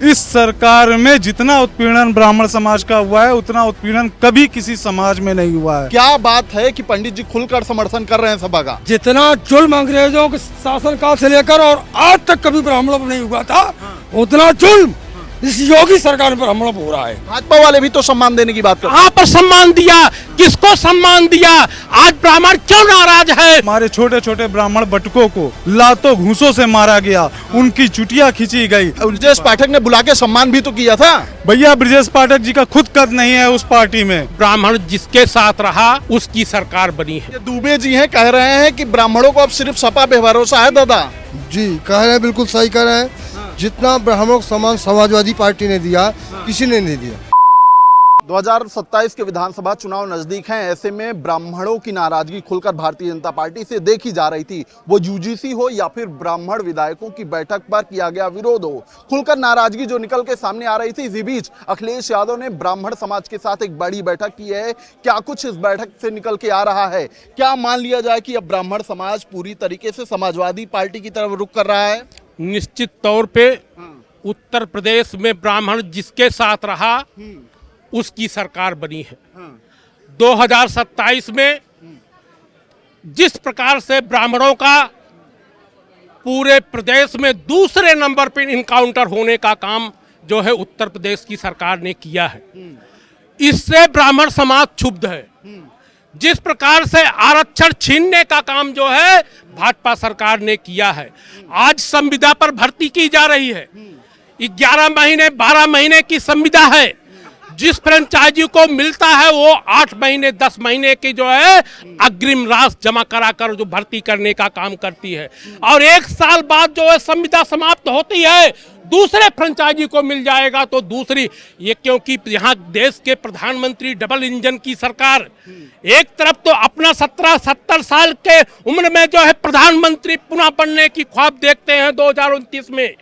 इस सरकार में जितना उत्पीड़न ब्राह्मण समाज का हुआ है उतना उत्पीड़न कभी किसी समाज में नहीं हुआ है। क्या बात है कि पंडित जी खुलकर समर्थन कर रहे हैं सभा का? जितना जुल्म अंग्रेजों के शासन काल से लेकर और आज तक कभी ब्राह्मणों पर नहीं हुआ था, उतना जुल्म इस योगी सरकार पर हम लोग हो रहा है। भाजपा वाले भी तो सम्मान देने की बात कर रहे हैं। कहाँ पर सम्मान दिया, किसको सम्मान दिया? आज ब्राह्मण क्यों नाराज है? हमारे छोटे छोटे ब्राह्मण बटकों को लातों घूंसों से मारा गया, उनकी चुटिया खींची गई। ब्रजेश पाठक ने बुला के सम्मान भी तो किया था। भैया ब्रजेश पाठक जी का खुद कद नहीं है उस पार्टी में। ब्राह्मण जिसके साथ रहा उसकी सरकार बनी है। ये दुबे जी हैं, कह रहे हैं कि ब्राह्मणों को अब सिर्फ सपा पे भरोसा है। दादा जी कह रहे हैं, बिल्कुल सही कह रहे हैं। जितना ब्राह्मणों को सम्मान समाजवादी पार्टी ने दिया, किसी ने नहीं दिया। 2027 के विधानसभा चुनाव नजदीक हैं, ऐसे में ब्राह्मणों की नाराजगी खुलकर भारतीय जनता पार्टी से देखी जा रही थी। वो यूजीसी हो या फिर ब्राह्मण विधायकों की बैठक पर किया गया विरोध हो, खुलकर नाराजगी जो निकल के सामने आ रही थी। इसी बीच अखिलेश यादव ने ब्राह्मण समाज के साथ एक बड़ी बैठक की है। क्या कुछ इस बैठक से निकल के आ रहा है? क्या मान लिया जाए कि अब ब्राह्मण समाज पूरी तरीके से समाजवादी पार्टी की तरफ रुख कर रहा है? निश्चित तौर पे उत्तर प्रदेश में ब्राह्मण जिसके साथ रहा उसकी सरकार बनी है। 2027 में जिस प्रकार से ब्राह्मणों का पूरे प्रदेश में दूसरे नंबर पर इनकाउंटर होने का काम जो है उत्तर प्रदेश की सरकार ने किया है, इससे ब्राह्मण समाज क्षुब्ध है। जिस प्रकार से आरक्षण छीनने का काम जो है भाजपा सरकार ने किया है, आज संविदा पर भर्ती की जा रही है। 11 महीने 12 महीने की संविदा है, जिस फ्रेंचाइजी को मिलता है वो 8 महीने 10 महीने की जो है अग्रिम राशि जमा कराकर जो भर्ती करने का काम करती है, और 1 साल बाद जो है संविदा समाप्त होती है दूसरे फ्रेंचाइजी को मिल जाएगा। तो दूसरी ये, क्योंकि यहाँ देश के प्रधानमंत्री डबल इंजन की सरकार, एक तरफ तो अपना 70 साल के उम्र में जो है प्रधानमंत्री पुनः बनने की ख्वाब देखते हैं 2029 में,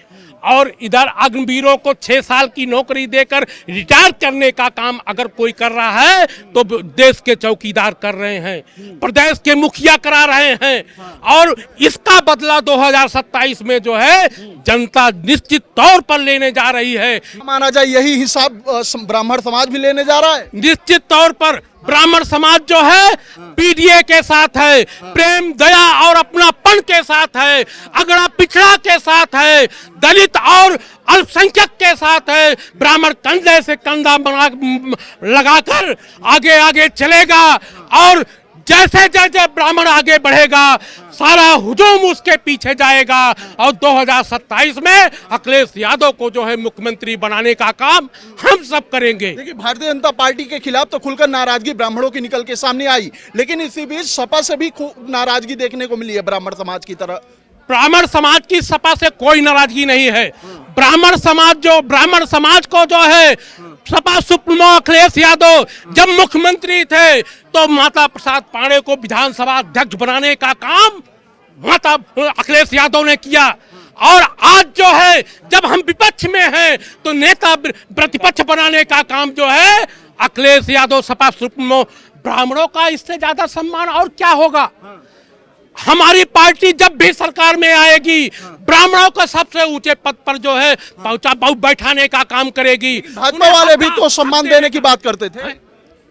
और इधर अग्निवीरों को 6 साल की नौकरी देकर रिटायर करने का काम अगर कोई कर रहा है तो देश के चौकीदार कर रहे हैं, प्रदेश के मुखिया करा रहे हैं, और इसका बदला 2027 में जो है जनता निश्चित तौर पर लेने जा रही है। माना जाए यही हिसाब ब्राह्मण समाज भी लेने जा रहा है। निश्चित तौर पर ब्राह्मण समाज जो है पीडीए के साथ है, प्रेम दया और अपनापन के साथ है, अगड़ा पिछड़ा के साथ है, दलित और अल्पसंख्यक के साथ है। ब्राह्मण कंधे से कंधा लगाकर आगे आगे चलेगा, और जैसे जैसे ब्राह्मण आगे बढ़ेगा सारा हुजूम उसके पीछे जाएगा, और 2027 में अखिलेश यादव को जो है मुख्यमंत्री बनाने का काम हम सब करेंगे। देखिए, भारतीय जनता पार्टी के खिलाफ तो खुलकर नाराजगी ब्राह्मणों की निकल के सामने आई, लेकिन इसी बीच सपा से भी नाराजगी देखने को मिली है ब्राह्मण समाज की तरह। ब्राह्मण समाज की सपा से कोई नाराजगी नहीं है। ब्राह्मण समाज को जो है सपा सुप्रीमो अखिलेश यादव जब मुख्यमंत्री थे तो माता प्रसाद पांडे को विधानसभा अध्यक्ष बनाने का काम माता अखिलेश यादव ने किया, और आज जो है जब हम विपक्ष में हैं तो नेता प्रतिपक्ष बनाने का काम जो है अखिलेश यादव सपा सुप्रीमो। ब्राह्मणों का इससे ज्यादा सम्मान और क्या होगा? हमारी पार्टी जब भी सरकार में आएगी ब्राह्मणों को सबसे ऊंचे पद पर जो है बैठाने का काम करेगी। भाजपा वाले भी तो सम्मान देने की बात करते थे।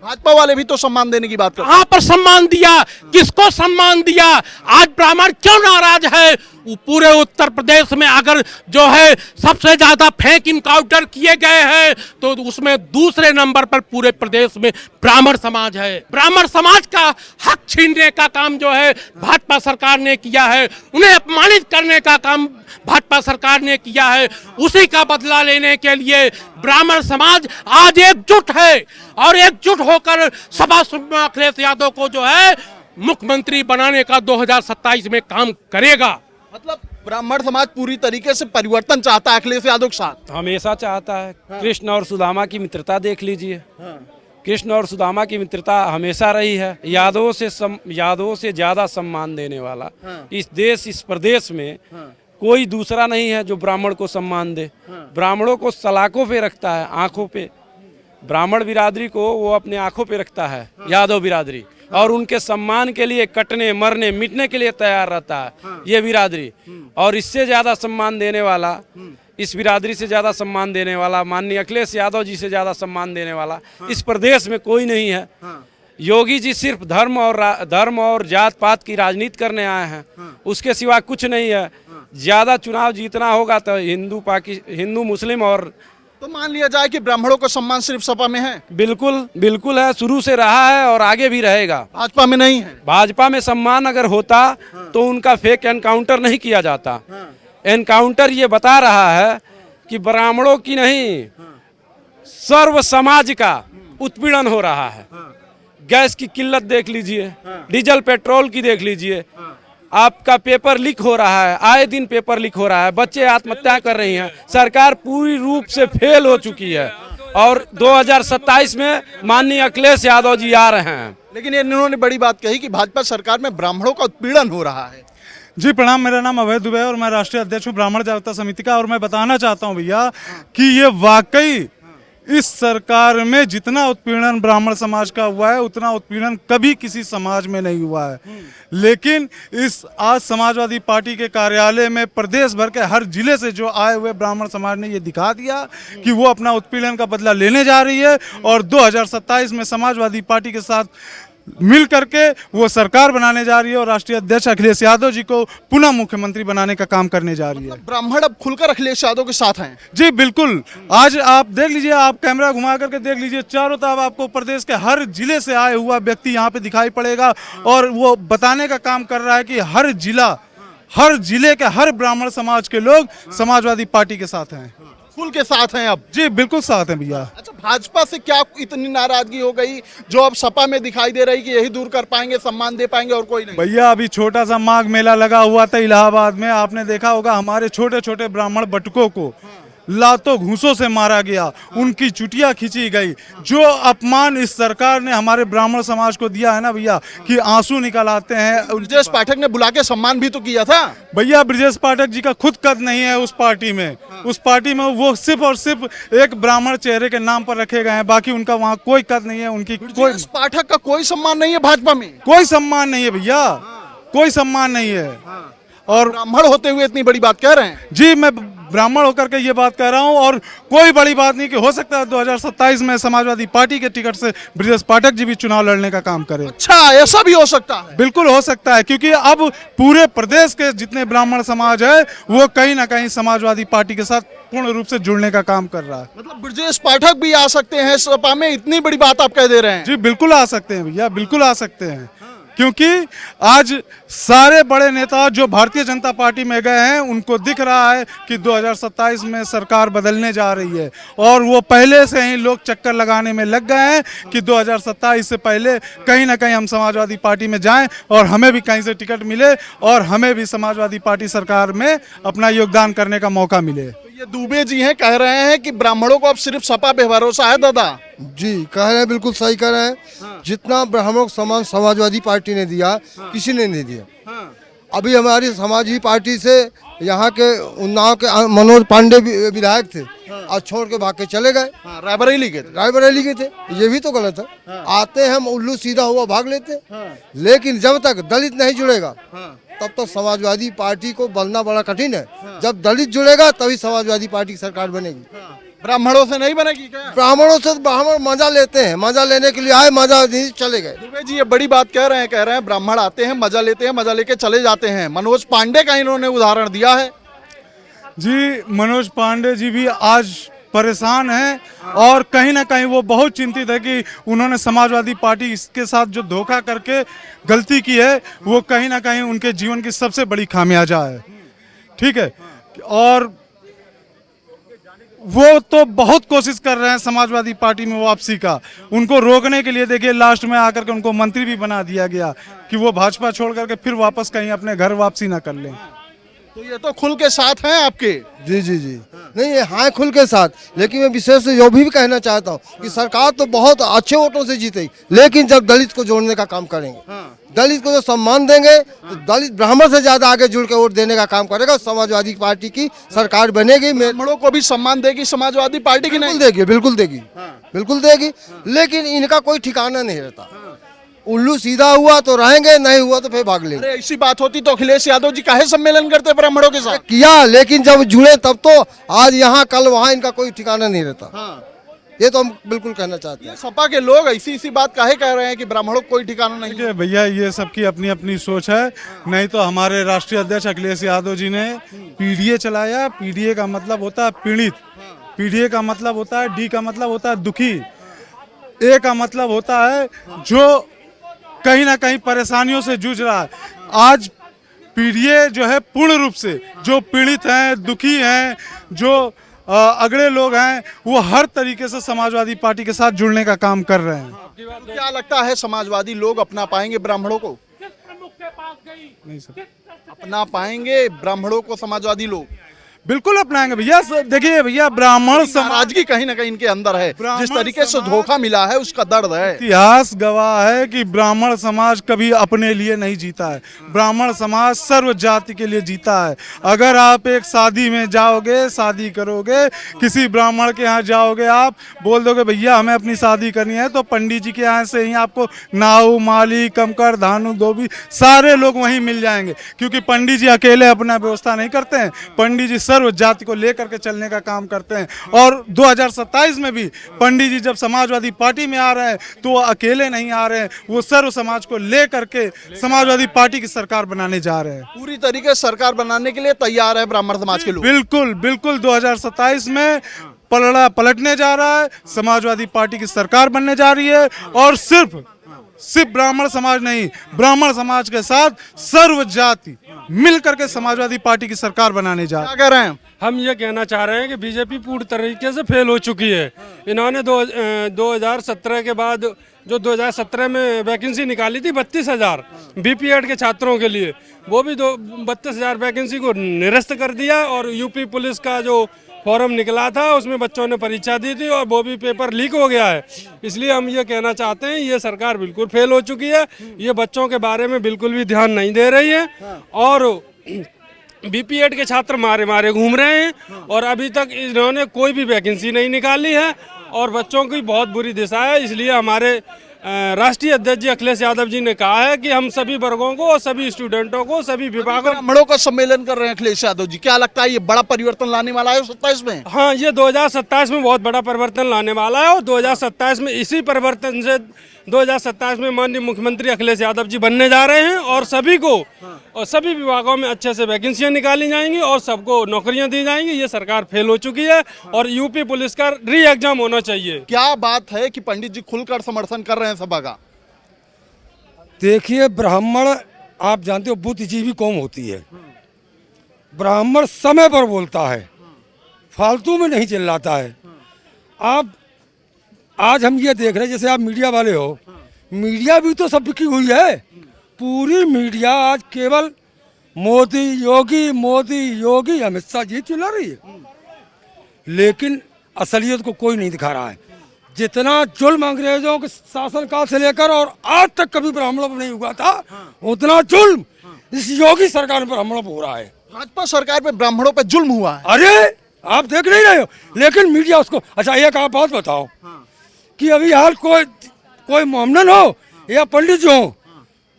भाजपा वाले भी तो सम्मान देने की बात करते थे। कहाँ पर सम्मान दिया, किसको सम्मान दिया? आज ब्राह्मण क्यों नाराज है? पूरे उत्तर प्रदेश में अगर जो है सबसे ज्यादा फेक इनकाउंटर किए गए हैं तो उसमें दूसरे नंबर पर पूरे प्रदेश में ब्राह्मण समाज है। ब्राह्मण समाज का हक छीनने का काम जो है भाजपा सरकार ने किया है, उन्हें अपमानित करने का काम भाजपा सरकार ने किया है। उसी का बदला लेने के लिए ब्राह्मण समाज आज एकजुट है, और एकजुट होकर सपा सुप्रीमो अखिलेश यादव को जो है मुख्यमंत्री बनाने का 2027 में काम करेगा। मतलब ब्राह्मण समाज पूरी तरीके से परिवर्तन चाहता है अखिलेश यादव के साथ। हमेशा चाहता है। कृष्ण और सुदामा की मित्रता देख लीजिए। कृष्ण और सुदामा की मित्रता हमेशा रही है। यादवों से ज्यादा सम्मान देने वाला इस प्रदेश में कोई दूसरा नहीं है जो ब्राह्मण को सम्मान दे। ब्राह्मणों को सलाखों पे रखता है, आंखों पे। ब्राह्मण बिरादरी को वो अपने आंखों पे रखता है, यादव बिरादरी, और उनके सम्मान के लिए कटने मरने मिटने के लिए तैयार रहता है ये बिरादरी। और इससे ज्यादा सम्मान देने वाला इस बिरादरी से ज़्यादा सम्मान देने वाला, माननीय अखिलेश यादव जी से ज़्यादा सम्मान देने वाला इस प्रदेश में कोई नहीं है। योगी जी सिर्फ धर्म और जात पात की राजनीति करने आए हैं, उसके सिवा कुछ नहीं है। ज़्यादा चुनाव जीतना होगा तो हिंदू मुस्लिम और तो मान लिया जाए कि ब्राह्मणों का सम्मान सिर्फ सपा में है, बिल्कुल बिल्कुल है, शुरू से रहा है और आगे भी रहेगा। भाजपा में नहीं है। भाजपा में सम्मान अगर होता तो उनका फेक एनकाउंटर नहीं किया जाता। एनकाउंटर ये बता रहा है कि ब्राह्मणों की नहीं, सर्व समाज का उत्पीड़न हो रहा है। गैस की किल्लत देख लीजिए, डीजल पेट्रोल की देख लीजिए, आपका पेपर लीक हो रहा है, आए दिन पेपर लीक हो रहा है, बच्चे आत्महत्या कर रही हैं। सरकार पूरी रूप से फेल हो चुकी है और 2027 में माननीय अखिलेश यादव जी आ रहे हैं। लेकिन इन्होंने बड़ी बात कही कि भाजपा सरकार में ब्राह्मणों का उत्पीड़न हो रहा है। जी प्रणाम, मेरा नाम अभय दुबे है और मैं राष्ट्रीय अध्यक्ष हूँ ब्राह्मण जागरूकता समिति का। और मैं बताना चाहता हूँ भैया कि ये वाकई इस सरकार में जितना उत्पीड़न ब्राह्मण समाज का हुआ है उतना उत्पीड़न कभी किसी समाज में नहीं हुआ है। लेकिन इस आज समाजवादी पार्टी के कार्यालय में प्रदेश भर के हर जिले से जो आए हुए ब्राह्मण समाज ने ये दिखा दिया कि वो अपना उत्पीड़न का बदला लेने जा रही है और 2027 में समाजवादी पार्टी के साथ मिल करके वो सरकार बनाने जा रही है और राष्ट्रीय अध्यक्ष अखिलेश यादव जी को पुनः मुख्यमंत्री बनाने का काम करने जा रही है। ब्राह्मण अब खुलकर अखिलेश यादव के साथ हैं। जी बिल्कुल, आज आप देख लीजिए, आप कैमरा घुमा करके देख लीजिए, चारों तरफ आपको प्रदेश के हर जिले से आया हुआ व्यक्ति यहाँ पे दिखाई पड़ेगा और वो बताने का काम कर रहा है कि हर जिले के हर ब्राह्मण समाज के लोग समाजवादी पार्टी के साथ हैं, खुल के साथ हैं अब। जी बिल्कुल साथ हैं भैया। अच्छा, भाजपा से क्या इतनी नाराजगी हो गई जो अब सपा में दिखाई दे रही कि यही दूर कर पाएंगे, सम्मान दे पाएंगे और कोई नहीं? भैया अभी छोटा सा माघ मेला लगा हुआ था इलाहाबाद में, आपने देखा होगा हमारे छोटे छोटे ब्राह्मण बटुकों को लातों घूंसों से मारा गया, उनकी चुटिया खींची गई। जो अपमान इस सरकार ने हमारे ब्राह्मण समाज को दिया है ना भैया कि आंसू निकल आते हैं। ब्रजेश पाठक ने बुला के सम्मान भी तो किया था। भैया ब्रजेश पाठक जी का खुद कद नहीं है उस पार्टी में। उस पार्टी में वो सिर्फ और सिर्फ एक ब्राह्मण चेहरे के नाम पर रखे गए हैं, बाकी उनका वहाँ कोई कद नहीं है। उनकी कोई पाठक का कोई सम्मान नहीं है भाजपा में, कोई सम्मान नहीं है भैया, कोई सम्मान नहीं है। और ब्राह्मण होते हुए इतनी बड़ी बात कह रहे हैं। जी मैं ब्राह्मण होकर के ये बात कह रहा हूँ और कोई बड़ी बात नहीं कि हो सकता है 2027 में समाजवादी पार्टी के टिकट से ब्रजेश पाठक जी भी चुनाव लड़ने का काम करें। अच्छा, ऐसा भी हो सकता है? बिल्कुल हो सकता है, क्योंकि अब पूरे प्रदेश के जितने ब्राह्मण समाज है वो कहीं ना कहीं समाजवादी पार्टी के साथ पूर्ण रूप से जुड़ने का काम कर रहा है। मतलब ब्रजेश पाठक भी आ सकते हैं सपा में, इतनी बड़ी बात आप कह दे रहे हैं? जी बिल्कुल आ सकते हैं भैया, बिल्कुल आ सकते हैं, क्योंकि आज सारे बड़े नेता जो भारतीय जनता पार्टी में गए हैं उनको दिख रहा है कि 2027 में सरकार बदलने जा रही है और वो पहले से ही लोग चक्कर लगाने में लग गए हैं कि 2027 से पहले कहीं ना कहीं हम समाजवादी पार्टी में जाएं और हमें भी कहीं से टिकट मिले और हमें भी समाजवादी पार्टी सरकार में अपना योगदान करने का मौका मिले। ये दुबे जी हैं, कह रहे हैं कि ब्राह्मणों को अब सिर्फ सपा पे भरोसा है। दादा जी कह रहे हैं, बिल्कुल सही कह रहे हैं। जितना ब्राह्मणों को सम्मान समाजवादी पार्टी ने दिया किसी ने नहीं दिया। अभी हमारी समाजवादी पार्टी से यहाँ के उन्नाव के मनोज पांडे विधायक थे, आज छोड़ के भाग के चले गए। रायबरेली के थे। ये भी तो गलत है। आते हम उल्लू सीधा हुआ भाग लेते, लेकिन जब तक दलित नहीं जुड़ेगा तब तक समाजवादी पार्टी को बनना बड़ा कठिन है। जब दलित जुड़ेगा तभी समाजवादी पार्टी की सरकार बनेगी। ब्राह्मणों से नहीं बनेगी क्या? ब्राह्मणों से ब्राह्मण मजा लेते हैं, मजा लेने के लिए आए, मजा नहीं चले गए। दुबे जी ये बड़ी बात कह रहे हैं ब्राह्मण आते हैं, मजा लेते हैं, मजा लेके चले जाते हैं। मनोज पांडे का इन्होंने उदाहरण दिया है। जी मनोज पांडे जी भी आज परेशान हैं और कहीं ना कहीं वो बहुत चिंतित है कि उन्होंने समाजवादी पार्टी के साथ जो धोखा करके गलती की है वो कहीं ना कहीं उनके जीवन की सबसे बड़ी खामियाजा है। ठीक है, और वो तो बहुत कोशिश कर रहे हैं समाजवादी पार्टी में वापसी का, उनको रोकने के लिए देखिए लास्ट में आकर के उनको मंत्री भी बना दिया गया कि वो भाजपा छोड़ करके फिर वापस कहीं अपने घर वापसी ना कर लें। तो ये तो खुल के साथ हैं आपके। जी जी जी नहीं, ये हाँ खुल के साथ, लेकिन मैं विशेष से यो भी कहना चाहता हूँ कि सरकार तो बहुत अच्छे वोटों से जीतेगी, लेकिन जब दलित को जोड़ने का काम करेंगे, दलित को जो सम्मान देंगे तो दलित ब्राह्मण से ज्यादा आगे जुड़ के वोट देने का काम करेगा, समाजवादी पार्टी की सरकार बनेगी। ब्राह्मणों को भी सम्मान देगी समाजवादी पार्टी की? नहीं देगी, बिल्कुल देगी, बिल्कुल देगी, लेकिन इनका कोई ठिकाना नहीं रहता। उल्लू सीधा हुआ तो रहेंगे, नहीं हुआ तो फिर भाग लेंगे। अरे ऐसी बात होती तो अखिलेश यादव जी काहे सम्मेलन करते ब्राह्मणों के साथ? किया, लेकिन जब जुड़े तब तो आज यहाँ कल वहाँ इनका कोई ठिकाना नहीं रहता। हाँ। ये तो हम बिल्कुल कहना चाहते हैं। सपा के लोग ऐसी बात काहे कह रहे हैं कि ब्राह्मणों को कोई ठिकाना नहीं है? देखिए भैया, ये सबकी अपनी अपनी सोच है। नहीं तो हमारे राष्ट्रीय अध्यक्ष अखिलेश यादव जी ने पीडीए चलाया। पीडीए का मतलब होता है पीड़ित, पीडीए का मतलब होता है, डी का मतलब होता है दुखी, ए का मतलब होता है जो कहीं ना कहीं परेशानियों से जूझ रहा है। आज पीडीए जो है पूर्ण रूप से जो पीड़ित हैं, दुखी हैं, जो अगड़े लोग हैं, वो हर तरीके से समाजवादी पार्टी के साथ जुड़ने का काम कर रहे हैं। तो क्या लगता है समाजवादी लोग अपना पाएंगे ब्राह्मणों को? नहीं सर, अपना पाएंगे ब्राह्मणों को समाजवादी लोग? बिल्कुल अपनाएंगे भैया। देखिए भैया, ब्राह्मण समाज, नाराजगी कहीं ना कहीं इनके अंदर है। जिस तरीके से धोखा मिला है उसका दर्द है। इतिहास गवाह है कि ब्राह्मण समाज कभी अपने लिए नहीं जीता है। ब्राह्मण समाज सर्व जाति के लिए जीता है। अगर आप एक शादी में जाओगे, शादी करोगे, किसी ब्राह्मण के यहाँ जाओगे, आप बोल दोगे भैया हमें अपनी शादी करनी है, तो पंडित जी के यहाँ से ही आपको नाऊ, माली, कमकर, धानु, धोबी सारे लोग वहीं मिल जाएंगे। क्योंकि पंडित जी अकेले अपना व्यवस्था नहीं करते हैं। पंडित जी सर्व जाति को लेकर के चलने का काम करते हैं। और 2027 में भी पंडित जी जब समाजवादी पार्टी में आ रहे हैं तो वो अकेले नहीं आ रहे हैं, वो सर्व समाज को लेकर के समाजवादी पार्टी की सरकार बनाने जा रहे हैं। पूरी तरीके से सरकार बनाने के लिए तैयार है ब्राह्मण समाज के लोग। बिल्कुल बिल्कुल 2027 में पलड़ा पलटने जा रहा है। समाजवादी पार्टी की सरकार बनने जा रही है। और सिर्फ ब्राह्मण समाज नहीं, ब्राह्मण समाज के साथ सर्व जाति मिलकर के समाजवादी पार्टी की सरकार बनाने जा रही है। क्या कह रहे हैं? हम ये कहना चाह रहे हैं कि बीजेपी पूरी तरीके से फेल हो चुकी है। इन्होंने 2017 के बाद जो 2017 में वैकेंसी निकाली थी 32,000 बीपीएड के छात्रों के लिए, वो भी 32,000 वैकेंसी को निरस्त कर दिया। और यूपी पुलिस का जो फॉर्म निकला था उसमें बच्चों ने परीक्षा दी थी और वो भी पेपर लीक हो गया है। इसलिए हम ये कहना चाहते हैं ये सरकार बिल्कुल फेल हो चुकी है। ये बच्चों के बारे में बिल्कुल भी ध्यान नहीं दे रही है और बीपीएड के छात्र मारे मारे घूम रहे हैं और अभी तक इन्होंने कोई भी वैकेंसी नहीं निकाली है और बच्चों की बहुत बुरी दिशा है। इसलिए हमारे राष्ट्रीय अध्यक्ष जी अखिलेश यादव जी ने कहा है कि हम सभी वर्गों को और सभी स्टूडेंटों को, सभी विभागों, ब्राह्मणों का सम्मेलन कर रहे हैं अखिलेश यादव जी। क्या लगता है ये बड़ा परिवर्तन लाने वाला है 27 में? हाँ, ये 2027 में बहुत बड़ा परिवर्तन लाने वाला है और 2027 में इसी परिवर्तन से 2027 में माननीय मुख्यमंत्री अखिलेश यादव जी बनने जा रहे हैं और सभी को और सभी विभागों में अच्छे से वैकेंसियां निकाली जाएंगी और सबको नौकरियां दी जाएंगी। ये सरकार फेल हो चुकी है और यूपी पुलिस का री एग्जाम होना चाहिए। क्या बात है कि पंडित जी खुलकर समर्थन कर रहे हैं सभा का? देखिए, ब्राह्मण आप जानते हो बुद्धिजीवी कौम होती है। ब्राह्मण समय पर बोलता है, फालतू में नहीं चिल्लाता है। आप आज हम ये देख रहे हैं, जैसे आप मीडिया वाले हो, मीडिया भी तो सब बिकी हुई है। पूरी मीडिया आज केवल मोदी योगी अमित शाह जी चिल्ला रही है, लेकिन असलियत को कोई नहीं दिखा रहा है। जितना जुल्म अंग्रेजों के शासनकाल से लेकर और आज तक कभी ब्राह्मणों पर नहीं हुआ था, उतना जुल्म इस योगी सरकार में ब्राह्मणों पर हो रहा है। भाजपा सरकार पे ब्राह्मणों पे जुल्म हुआ है। अरे आप देख नहीं रहे हो, लेकिन मीडिया उसको। अच्छा, एक आप बात बताओ कि अभी हाल कोई मोमडन हो या पंडित जी हो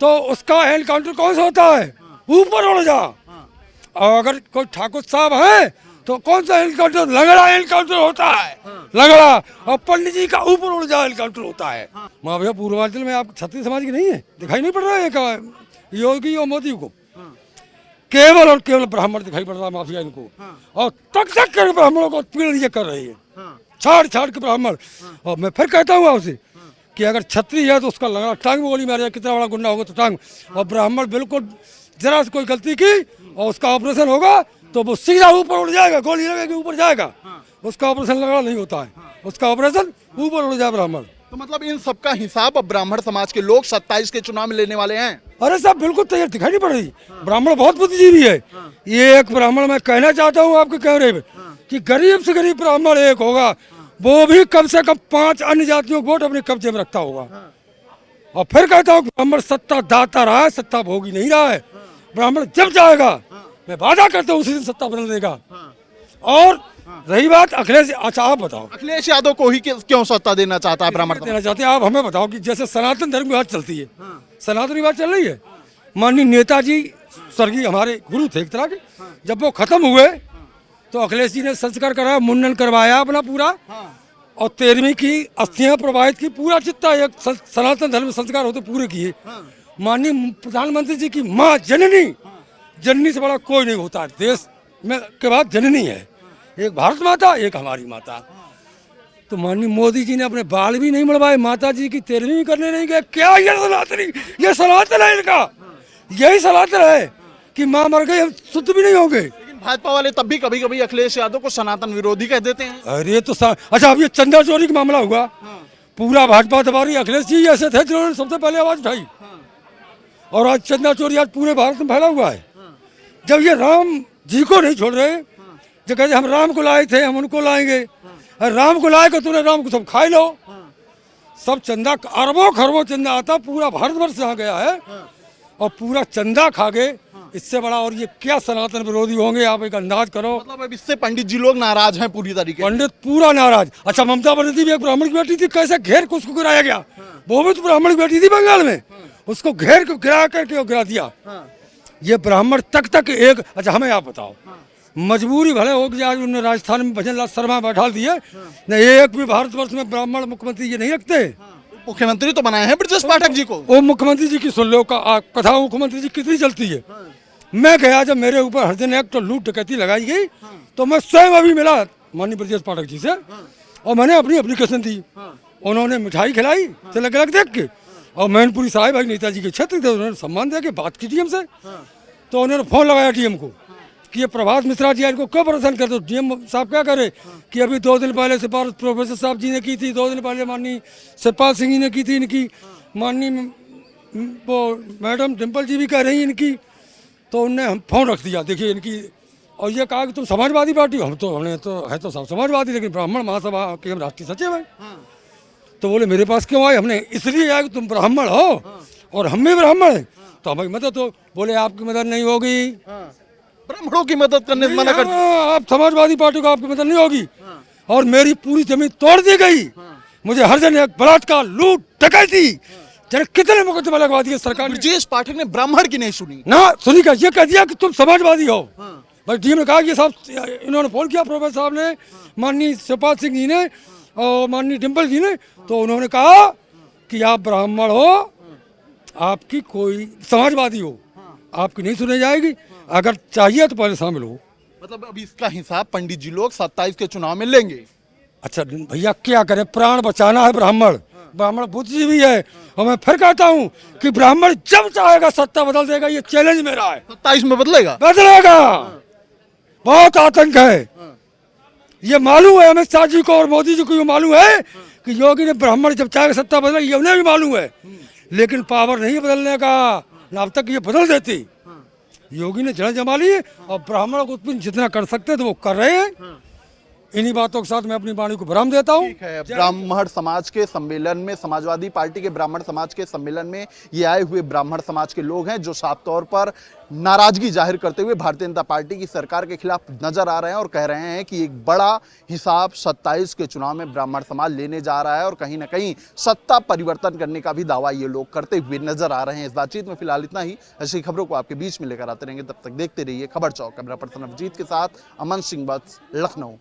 तो उसका एनकाउंटर कौन सा होता है? ऊपर उड़ जा। और अगर कोई ठाकुर साहब है तो कौन सा एनकाउंटर? लगड़ा एनकाउंटर होता है, लगड़ा। और पंडित जी का ऊपर उड़ जा एनकाउंटर होता है। माँ भैया, पूर्वांचल में आप क्षत्रिय समाज की नहीं है, दिखाई नहीं पड़ रहा है योगी और मोदी को। केवल और केवल ब्राह्मण दिखाई पड़ रहा है माफिया इनको। और तक कर ब्राह्मणों को पीड़ ये कर रही है, छाड़ के ब्राह्मण। और मैं फिर कहता हूँ आपसे कि अगर छत्री है तो उसका लगना टांग में गोली मारे, कितना बड़ा गुंडा होगा तो टांग। और ब्राह्मण बिल्कुल जरा से कोई गलती की और उसका ऑपरेशन होगा तो वो सीधा ऊपर उड़ जाएगा, गोली लगेगी ऊपर जाएगा। उसका ऑपरेशन लगना नहीं होता है, उसका ऑपरेशन ऊपर उड़ जाए ब्राह्मण। तो मतलब इन सबका हिसाब अब ब्राह्मण समाज के लोग 27 के चुनाव में लेने वाले हैं। अरे साहब, बिल्कुल तैयार दिखाई नहीं पड़ रही। ब्राह्मण बहुत बुद्धिजीवी है। ये एक ब्राह्मण मैं कहना चाहता हूँ आपके कैमरे में कि गरीब से गरीब ब्राह्मण एक होगा, वो भी कम से कम 5 अन्य जातियों को वोट अपने कब्जे में रखता होगा। और फिर कहता हूँ ब्राह्मण सत्ता दाता रहा है, सत्ता भोगी नहीं रहा है। ब्राह्मण जब जाएगा, मैं वादा करता हूँ उसी दिन सत्ता बदल देगा। और रही बात अखिलेश, अच्छा आप बताओ अखिलेश यादव को ही क्यों सत्ता देना चाहता है ब्राह्मण समाज? देना चाहते हैं आप हमें बताओ कि जैसे सनातन धर्म की बात चलती है, सनातन की बात चल रही है, माननीय नेताजी स्वर्गीय हमारे गुरु थे एक तरह के, जब वो खत्म हुए तो अखिलेश जी ने संस्कार कराया, मुंडन करवाया अपना पूरा, और 13वीं की अस्थियां प्रवाहित की, पूरा जितना एक सनातन धर्म संस्कार होते पूरे किए। माननीय प्रधानमंत्री जी की माँ जननी, जननी से बड़ा कोई नहीं होता देश में के बाद जननी है, एक भारत माता, एक हमारी माता। तो माननीय मोदी जी ने अपने बाल भी नहीं मड़वाए, माता जी की 13वीं करने नहीं गए। क्या ये सनातनी, ये सनातन है इनका, यही सनातन है कि माँ मर गई हम शुद्ध भी नहीं होंगे। लेकिन भाजपा वाले तब भी कभी कभी अखिलेश यादव को सनातन विरोधी कह देते हैं। अरे तो अच्छा, अब ये चंदा चोरी का मामला हुआ, पूरा भाजपा दबा रही, अखिलेश जी ऐसे थे जिन्होंने सबसे पहले आवाज उठाई, और आज चंदा चोरी आज पूरे भारत में फैला हुआ है। जब ये राम जी को नहीं छोड़ रहे, जो कहते हम राम को लाए थे हम उनको लाएंगे, राम को लाए तूने राम को सब खाई लो, सब चंदा अरबों खरबों चंदा आता पूरा भारतवर्ष आ गया है, और पूरा चंदा खा गए, इससे बड़ा और ये क्या सनातन विरोधी होंगे, आप एक अंदाज करो। मतलब अब इससे पंडित जी लोग नाराज हैं पूरी तरीके से। पंडित पूरा नाराज। अच्छा, ममता बनर्जी भी एक ब्राह्मण की बेटी थी, कैसे घेर को उसको गिराया गया, वो भी तो ब्राह्मण की बेटी थी बंगाल में, उसको घेर को गिरा करके गिरा दिया। ये ब्राह्मण तक एक, अच्छा हमें आप बताओ, मजबूरी भले हो गया, उन्होंने राजस्थान में भजन लाल शर्मा बैठा दिए, न एक भी भारतवर्ष में ब्राह्मण मुख्यमंत्री ये नहीं रखते। मुख्यमंत्री तो बनाए हैं ब्रजेश पाठक जी को। वो मुख्यमंत्री जी की सुन लो कथा, मुख्यमंत्री जी कितनी चलती है। मैं गया जब मेरे ऊपर हरिजन एक्ट और लूट डकैती लगाई गई, तो मैं स्वयं अभी मिला माननीय ब्रजेश पाठक जी से, और मैंने अपनी एप्लीकेशन दी, उन्होंने मिठाई खिलाई तिलक अलग देख के, और मैनपुरी साहिब भाई नेताजी के क्षेत्र थे, उन्होंने सम्मान दे के बात की डीएम से, तो उन्होंने फोन लगाया डीएम को कि ये प्रभात मिश्रा जी इनको क्यों परेशान करते हो। डीएम साहब क्या करे कि अभी 2 दिन पहले सिफारिश प्रोफेसर साहब जी ने की थी, 2 दिन पहले माननीय सतपाल सिंह जी ने की थी इनकी, माननीय वो मैडम डिम्पल जी भी कह रही इनकी, तो उनने हम फोन रख दिया देखिए इनकी, और ये कहा कि तुम समाजवादी पार्टी, हम तो हमने तो है तो सब समाजवादी, लेकिन ब्राह्मण महासभा के हम राष्ट्रीय सचिव हैं। तो बोले मेरे पास क्यों आए, हमने इसलिए आया कि तुम ब्राह्मण हो और हम भी ब्राह्मण हैं, तो हमारी मदद हो। बोले आपकी मदद नहीं होगी, ब्राह्मणों की मदद करने से मना कर, आप समाजवादी पार्टी को आपकी मदद नहीं होगी, और मेरी पूरी जमीन तोड़ दी गई, मुझे हर जगह बलात्कार लूट डकैती, कितने मुकदमे लगवा दिए सरकार ने। ब्रजेश पाठक ने ब्राह्मण की नहीं सुनी ना, सुनी क्या, ये कह दिया कि तुम समाजवादी हो। भाई डीएम ने कहा कि साहब, इन्होंने फोन किया प्रोफेसर साहब ने, माननीय सतपाल सिंह जी ने और माननीय डिम्पल जी ने, तो उन्होंने कहा कि आप ब्राह्मण हो, आपकी कोई समाजवादी हो, आपकी नहीं सुनी जाएगी, अगर चाहिए तो पहले शामिल हो। मतलब अभी इसका हिसाब पंडित जी लोग 27 के चुनाव में लेंगे। अच्छा भैया क्या करें, प्राण बचाना है, ब्राह्मण ब्राह्मण बुद्धिजीवी है, और मैं फिर कहता हूँ कि ब्राह्मण जब चाहेगा सत्ता बदल देगा, ये चैलेंज मेरा है। 27 में बदलेगा, बदलेगा, बहुत आतंक है, ये मालूम है अमित शाह जी को और मोदी जी को, ये मालूम है कि योगी ने ब्राह्मण जब चाहेगा सत्ता बदले, ये उन्हें भी मालूम है, लेकिन पावर नहीं बदलने का, ना अब तक ये बदल देती। योगी ने जड़ जमा ली, और ब्राह्मणों को उत्पन्न जितना कर सकते थे वो कर रहे हैं। इन्हीं बातों के साथ मैं अपनी वाणी को विराम देता हूँ। ब्राह्मण समाज के सम्मेलन में, समाजवादी पार्टी के ब्राह्मण समाज के सम्मेलन में ये आए हुए ब्राह्मण समाज के लोग हैं, जो साफ तौर पर नाराजगी जाहिर करते हुए भारतीय जनता पार्टी की सरकार के खिलाफ नजर आ रहे हैं, और कह रहे हैं कि एक बड़ा हिसाब 27 के चुनाव में ब्राह्मण समाज लेने जा रहा है, और कहीं ना कहीं सत्ता परिवर्तन करने का भी दावा ये लोग करते हुए नजर आ रहे हैं। इस बातचीत में फिलहाल इतना ही। ऐसी खबरों को आपके बीच में लेकर आते रहेंगे, तब तक देखते रहिए खबर चौक। कैमरा पर्सन अभिजीत के साथ अमन सिंह, लखनऊ।